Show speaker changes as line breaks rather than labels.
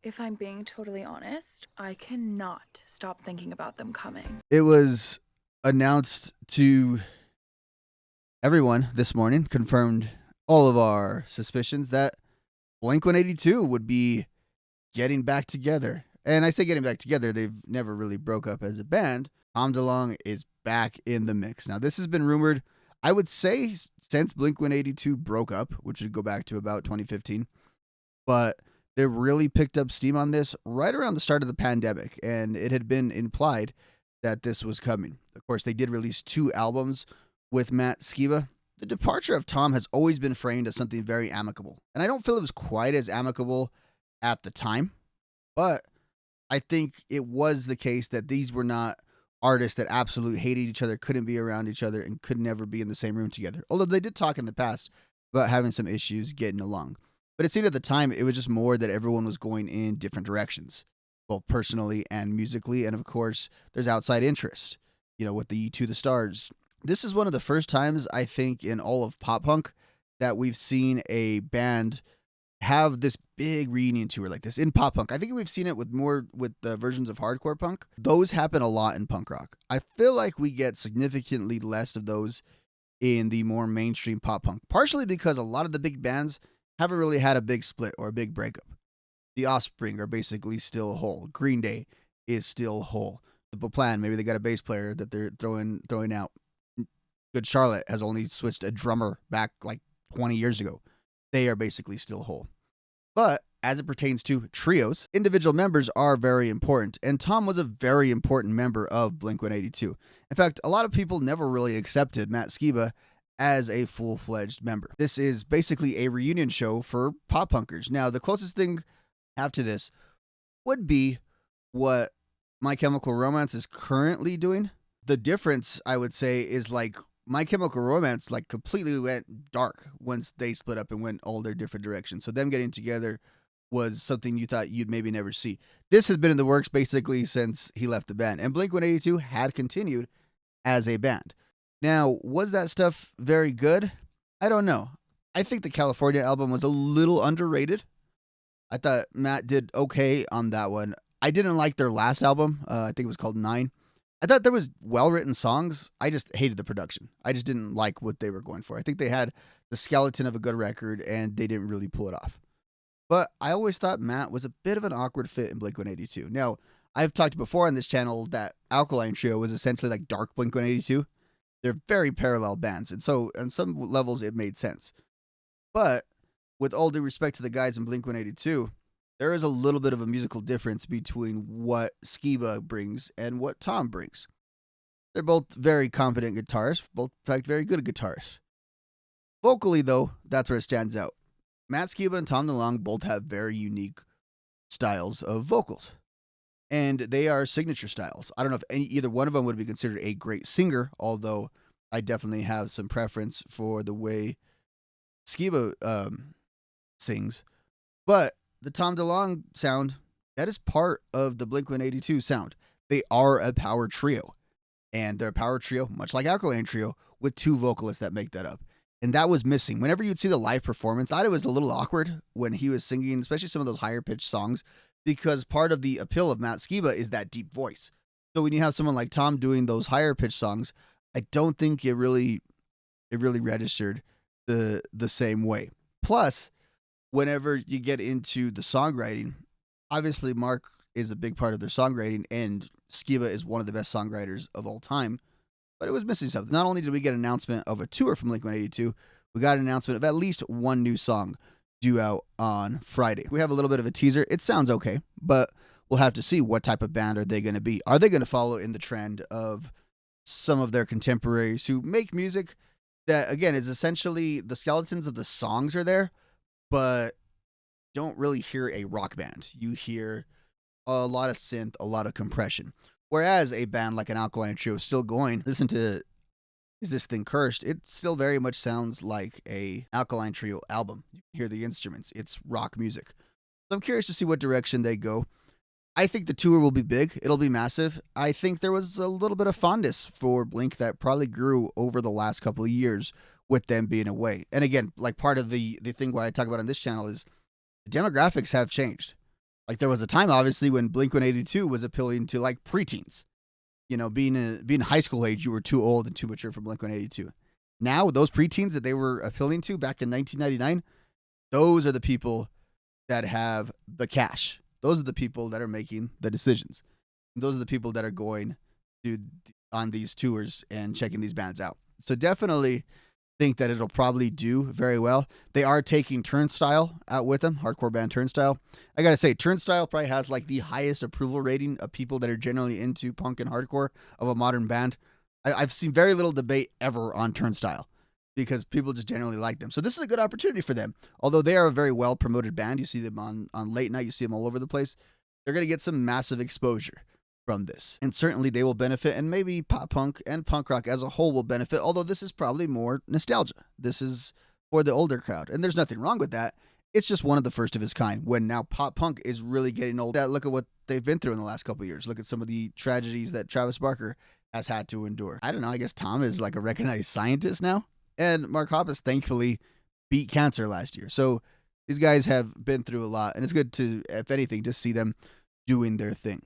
If I'm being totally honest, I cannot stop thinking about them coming.
It was announced to everyone this morning, confirmed all of our suspicions that Blink 182 would be getting back together. And I say getting back together, they've never really broke up as a band. Tom DeLonge is back in the mix. Now, this has been rumored, I would say, since Blink 182 broke up, which would go back to about 2015. But they really picked up steam on this right around the start of the pandemic, and it had been implied that this was coming. Of course, they did release 2 albums with Matt Skiba. The departure of Tom has always been framed as something very amicable, and I don't feel it was quite as amicable at the time, but I think it was the case that these were not artists that absolutely hated each other, couldn't be around each other, and could never be in the same room together. Although they did talk in the past about having some issues getting along. But it seemed at the time it was just more that everyone was going in different directions, both personally and musically. And of course, there's outside interest, with the To the Stars. This is one of the first times, I think, in all of pop punk that we've seen a band have this big reunion tour like this in pop punk. I think we've seen it with the versions of hardcore punk. Those happen a lot in punk rock. I feel like we get significantly less of those in the more mainstream pop punk, partially because a lot of the big bands haven't really had a big split or a big breakup. The Offspring are basically still whole. Green Day is still whole. Simple Plan, maybe they got a bass player that they're throwing out. Good Charlotte has only switched a drummer back like 20 years ago. They are basically still whole. But as it pertains to trios, individual members are very important, and Tom was a very important member of Blink 182. In fact, a lot of people never really accepted Matt Skiba as a full-fledged member. This is basically a reunion show for pop punkers. Now, the closest thing I have to this would be what My Chemical Romance is currently doing. The difference, I would say, is like My Chemical Romance completely went dark once they split up and went all their different directions. So them getting together was something you thought you'd maybe never see. This has been in the works basically since he left the band. And Blink 182 had continued as a band. Now, was that stuff very good? I don't know. I think the California album was a little underrated. I thought Matt did okay on that one. I didn't like their last album. I think it was called 9. I thought there was well-written songs. I just hated the production. I just didn't like what they were going for. I think they had the skeleton of a good record, and they didn't really pull it off. But I always thought Matt was a bit of an awkward fit in Blink-182. Now, I've talked before on this channel that Alkaline Trio was essentially like dark Blink-182. They're very parallel bands, and so on some levels it made sense. But with all due respect to the guys in Blink-182, there is a little bit of a musical difference between what Skiba brings and what Tom brings. They're both very competent guitarists, both in fact very good guitarists. Vocally, though, that's where it stands out. Matt Skiba and Tom DeLonge both have very unique styles of vocals. And they are signature styles. I don't know if either one of them would be considered a great singer, although I definitely have some preference for the way Skiba sings. But the Tom DeLonge sound, that is part of the Blink-182 sound. They are a power trio. And they're a power trio, much like Alkaline Trio, with 2 vocalists that make that up. And that was missing. Whenever you'd see the live performance, I thought it was a little awkward when he was singing, especially some of those higher pitched songs, because part of the appeal of Matt Skiba is that deep voice. So when you have someone like Tom doing those higher pitched songs, I don't think it really registered the same way. Plus, whenever you get into the songwriting, obviously Mark is a big part of their songwriting, and Skiba is one of the best songwriters of all time. But it was missing something. Not only did we get an announcement of a tour from Blink-182, we got an announcement of at least one new song due out on Friday. We have a little bit of a teaser. It sounds okay, but we'll have to see what type of band are they going to be. Are they going to follow in the trend of some of their contemporaries who make music that, again, is essentially the skeletons of the songs are there, but don't really hear a rock band. You hear a lot of synth, a lot of compression. Whereas a band like an Alkaline Trio is still going, listen to Is This Thing Cursed? It still very much sounds like a Alkaline Trio album. You can hear the instruments. It's rock music. So I'm curious to see what direction they go. I think the tour will be big. It'll be massive. I think there was a little bit of fondness for Blink that probably grew over the last couple of years with them being away. And again, like part of the thing why I talk about on this channel is the demographics have changed. Like there was a time, obviously, when Blink-182 was appealing to like preteens. Being high school age, you were too old and too mature for Blink-182. Now, those preteens that they were appealing to back in 1999, those are the people that have the cash. Those are the people that are making the decisions. Those are the people that are going to on these tours and checking these bands out. So definitely think that it'll probably do very well. They are taking Turnstile out with them, hardcore band Turnstile. I gotta say, Turnstile probably has like the highest approval rating of people that are generally into punk and hardcore of a modern band. I've seen very little debate ever on Turnstile because people just generally like them. So this is a good opportunity for them. Although they are a very well promoted band, you see them on late night, you see them all over the place. They're gonna get some massive exposure from this. And certainly they will benefit, and maybe pop punk and punk rock as a whole will benefit, although this is probably more nostalgia. This is for the older crowd, and there's nothing wrong with that. It's just one of the first of its kind when now pop punk is really getting old. Look at what they've been through in the last couple of years. Look at some of the tragedies that Travis Barker has had to endure. I don't know, I guess Tom is like a recognized scientist now, and Mark Hoppus thankfully beat cancer last year. So these guys have been through a lot, and it's good to, if anything, just see them doing their thing.